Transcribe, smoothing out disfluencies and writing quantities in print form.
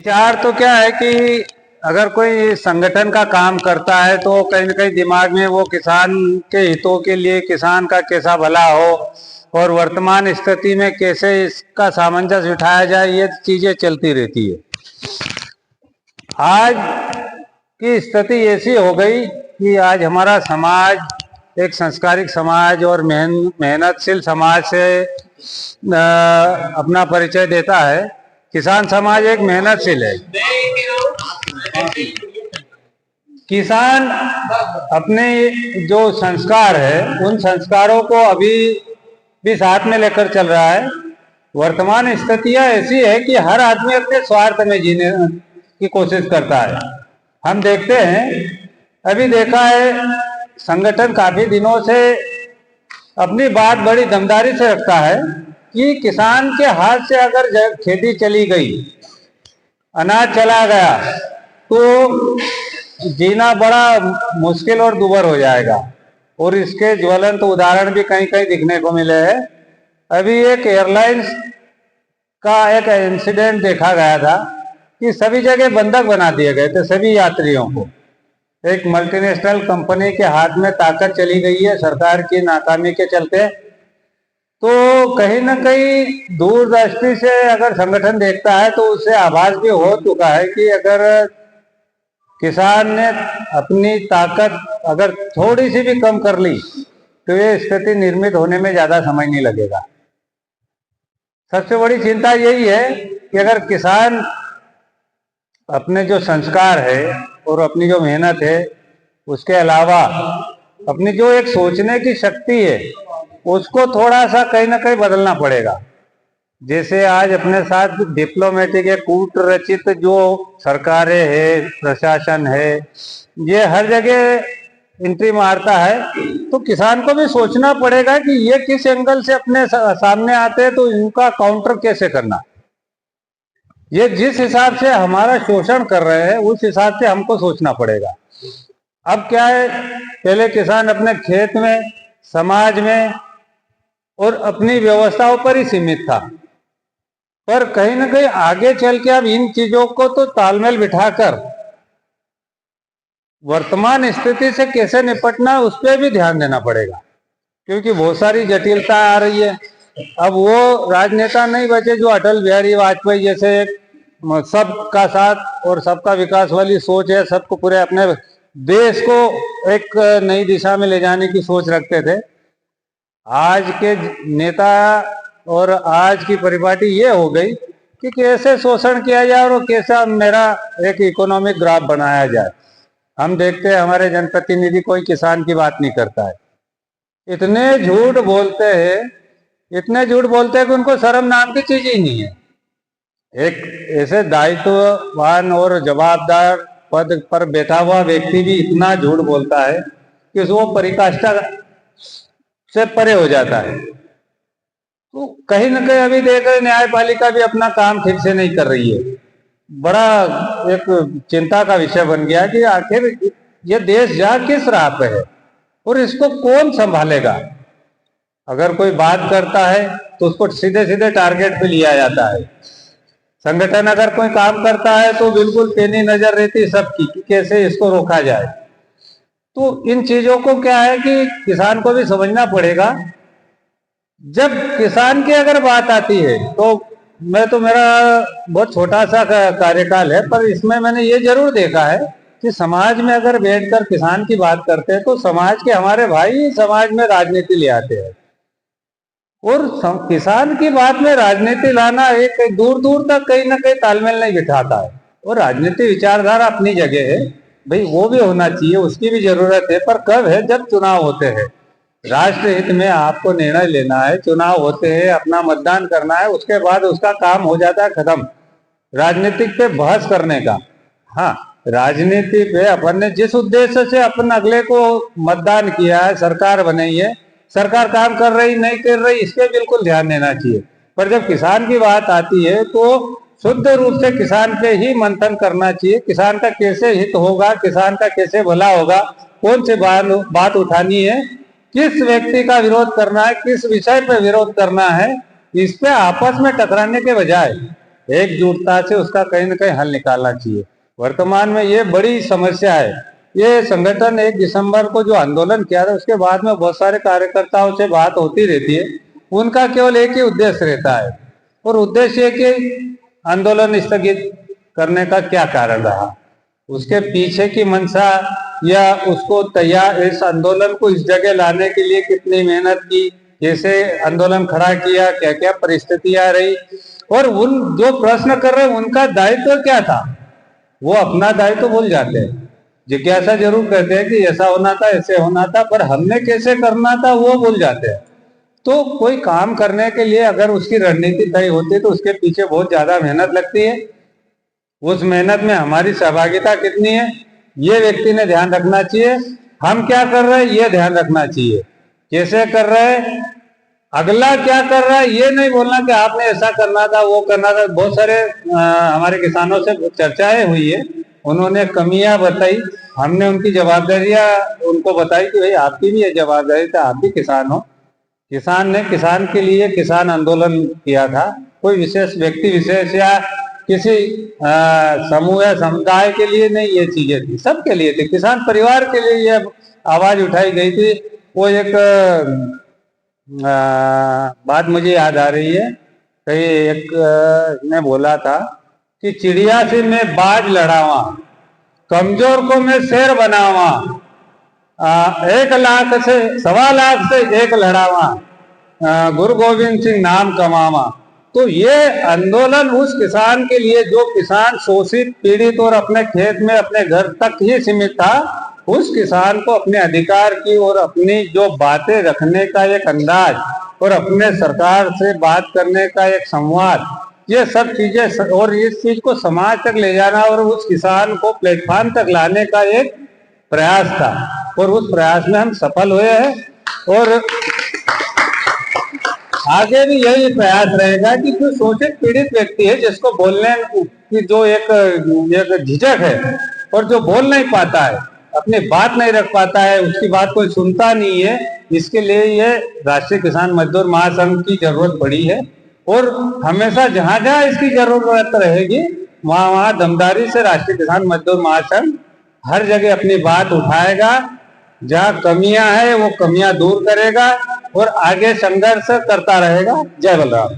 विचार तो क्या है कि अगर कोई संगठन का काम करता है तो कहीं ना कहीं दिमाग में वो किसान के हितों के लिए किसान का कैसा भला हो और वर्तमान स्थिति में कैसे इसका सामंजस्य बिठाया जाए, ये चीजें चलती रहती है। आज की स्थिति ऐसी हो गई कि आज हमारा समाज एक संस्कारिक समाज और मेहनतशील समाज से अपना परिचय देता है। किसान समाज एक मेहनतशील है। किसान अपने जो संस्कार है उन संस्कारों को अभी भी साथ में लेकर चल रहा है। वर्तमान स्थितियां ऐसी है कि हर आदमी अपने स्वार्थ में जीने की कोशिश करता है। हम देखते हैं, अभी देखा है, संगठन काफी दिनों से अपनी बात बड़ी दमदारी से रखता है कि किसान के हाथ से अगर खेती चली गई, अनाज चला गया, तो जीना बड़ा मुश्किल और दुभर हो जाएगा। और इसके ज्वलंत उदाहरण भी कहीं कहीं दिखने को मिले हैं। अभी एक एयरलाइंस का एक इंसिडेंट देखा गया था कि सभी जगह बंधक बना दिए गए थे सभी यात्रियों को। एक मल्टीनेशनल कंपनी के हाथ में ताकत चली गई है सरकार की नाकामी के चलते। तो कहीं ना कहीं दूरदृष्टि से अगर संगठन देखता है तो उससे आभास भी हो चुका है कि अगर किसान ने अपनी ताकत अगर थोड़ी सी भी कम कर ली तो ये स्थिति निर्मित होने में ज्यादा समय नहीं लगेगा। सबसे बड़ी चिंता यही है कि अगर किसान अपने जो संस्कार है और अपनी जो मेहनत है, उसके अलावा अपनी जो एक सोचने की शक्ति है, उसको थोड़ा सा कहीं ना कहीं बदलना पड़ेगा। जैसे आज अपने साथ डिप्लोमेटिक या कूट रचित जो सरकारें है, प्रशासन है, ये हर जगह एंट्री मारता है, तो किसान को भी सोचना पड़ेगा कि ये किस एंगल से अपने सामने आते हैं, तो इनका काउंटर कैसे करना। ये जिस हिसाब से हमारा शोषण कर रहे हैं उस हिसाब से हमको सोचना पड़ेगा। अब क्या है, पहले किसान अपने खेत में, समाज में और अपनी व्यवस्थाओं पर ही सीमित था, पर कहीं ना कहीं आगे चल के अब इन चीजों को तो तालमेल बिठाकर वर्तमान स्थिति से कैसे निपटना उस पर भी ध्यान देना पड़ेगा, क्योंकि बहुत सारी जटिलता आ रही है। अब वो राजनेता नहीं बचे जो अटल बिहारी वाजपेयी जैसे एक सबका साथ और सबका विकास वाली सोच है, सबको पूरे अपने देश को एक नई दिशा में ले जाने की सोच रखते थे। आज के नेता और आज की परिपाटी ये हो गई कि कैसे शोषण किया जाए और कैसा मेरा एक इकोनॉमिक ग्राफ बनाया जाए। हम देखते हैं हमारे जनप्रतिनिधि कोई किसान की बात नहीं करता है। इतने झूठ बोलते हैं, इतने झूठ बोलते हैं कि उनको शर्म नाम की चीज ही नहीं है। एक ऐसे दायित्ववान और जवाबदार पद पर बैठा हुआ व्यक्ति भी इतना झूठ बोलता है कि वो पराकाष्ठा से परे हो जाता है। तो कहीं ना कहीं अभी देख रहे न्यायपालिका भी अपना काम ठीक से नहीं कर रही है। बड़ा एक चिंता का विषय बन गया कि आखिर ये देश जा किस राह पे है और इसको कौन संभालेगा। अगर कोई बात करता है तो उसको सीधे सीधे टारगेट पे लिया जाता है। संगठन अगर कोई काम करता है तो बिल्कुल पैनी नजर रहती है सबकी कि कैसे इसको रोका जाए। तो इन चीजों को क्या है कि किसान को भी समझना पड़ेगा। जब किसान की अगर बात आती है तो मेरा बहुत छोटा सा कार्यकाल है, पर इसमें मैंने ये जरूर देखा है कि समाज में अगर बैठकर किसान की बात करते हैं तो समाज के हमारे भाई समाज में राजनीति ले आते हैं। और किसान की बात में राजनीति लाना एक दूर दूर तक कहीं ना कहीं तालमेल नहीं बिठाता है। और राजनीति विचारधारा अपनी जगह है भाई, वो भी होना चाहिए, उसकी भी जरूरत है, पर कब है जब चुनाव होते हैं। राष्ट्र हित में आपको निर्णय लेना है, चुनाव होते हैं, अपना मतदान करना है, उसके बाद उसका काम हो जाता है खत्म राजनीतिक पे बहस करने का। हाँ, राजनीति पे अपन ने जिस उद्देश्य से अपन अगले को मतदान किया है, सरकार बनाई है, सरकार काम कर रही नहीं कर रही इस पे बिल्कुल ध्यान देना चाहिए। पर जब किसान की बात आती है तो शुद्ध रूप से किसान पे ही मंथन करना चाहिए। किसान का कैसे हित होगा, किसान का कैसे भला होगा, कौन सी बात उठानी है, किस व्यक्ति का विरोध करना है, किस विषय पर विरोध करना है, इस पे आपस में टकराने के बजाय एकजुटता से उसका कहीं ना कहीं हल निकालना चाहिए। वर्तमान में ये बड़ी समस्या है। ये संगठन 1 दिसंबर को जो आंदोलन किया था उसके बाद में बहुत सारे कार्यकर्ताओं से बात होती रहती है। उनका केवल एक ही उद्देश्य रहता है, और उद्देश्य कि आंदोलन स्थगित करने का क्या कारण रहा, उसके पीछे की मंशा या उसको तैयार इस आंदोलन को इस जगह लाने के लिए कितनी मेहनत की, कैसे आंदोलन खड़ा किया, क्या क्या परिस्थितियां रही, और उन जो प्रश्न कर रहे उनका दायित्व क्या था, वो अपना दायित्व भूल जाते हैं। जिज्ञासा जरूर करते हैं कि ऐसा होना था, ऐसे होना था, पर हमने कैसे करना था वो भूल जाते हैं। तो कोई काम करने के लिए अगर उसकी रणनीति तय होती है तो उसके पीछे बहुत ज्यादा मेहनत लगती है। उस मेहनत में हमारी सहभागिता कितनी है ये व्यक्ति ने ध्यान रखना चाहिए। हम क्या कर रहे हैं ये ध्यान रखना चाहिए, कैसे कर रहे हैं, अगला क्या कर रहा है ये नहीं बोलना कि आपने ऐसा करना था वो करना था। बहुत सारे हमारे किसानों से चर्चाएं हुई है, उन्होंने कमियां बताई, हमने उनकी जवाबदारियां उनको बताई कि भाई आपकी भी ये जवाबदारी था, आप भी किसान हो। किसान ने किसान के लिए किसान आंदोलन किया था, कोई विशेष व्यक्ति विशेष या किसी समूह या समुदाय के लिए नहीं, ये चीजें थी सबके लिए थी। किसान परिवार के लिए ये आवाज उठाई गई थी। वो एक बात मुझे याद आ रही है, कहीं एक ने बोला था कि चिड़िया से मैं बाज लड़ावा, कमजोर को मैं शेर बनावा, 1 लाख से 1.25 लाख से 1 लड़ावा, गुरु गोविंद सिंह नाम कमावा। तो ये आंदोलन उस किसान के लिए जो किसान शोषित, पीड़ित और अपने खेत में अपने घर तक ही सीमित था, उस किसान को अपने अधिकार की और अपनी जो बातें रखने का एक अंदाज और अपने सरकार से बात करने का एक संवाद, ये सब चीजें और इस चीज को समाज तक ले जाना और उस किसान को प्लेटफॉर्म तक लाने का एक प्रयास था, और उस प्रयास में हम सफल हुए हैं। और आगे भी यही प्रयास रहेगा कि जो शोषित पीड़ित व्यक्ति है, जिसको बोलने की जो एक झिझक है और जो बोल नहीं पाता है, अपनी बात नहीं रख पाता है, उसकी बात कोई सुनता नहीं है, इसके लिए ये राष्ट्रीय किसान मजदूर महासंघ की जरूरत पड़ी है। और हमेशा जहां जहां इसकी जरूरत रहेगी वहां वहां दमदारी से राष्ट्रीय किसान मजदूर महासंघ हर जगह अपनी बात उठाएगा। जहां कमियां है वो कमियां दूर करेगा और आगे संघर्ष करता रहेगा। जय बलराम।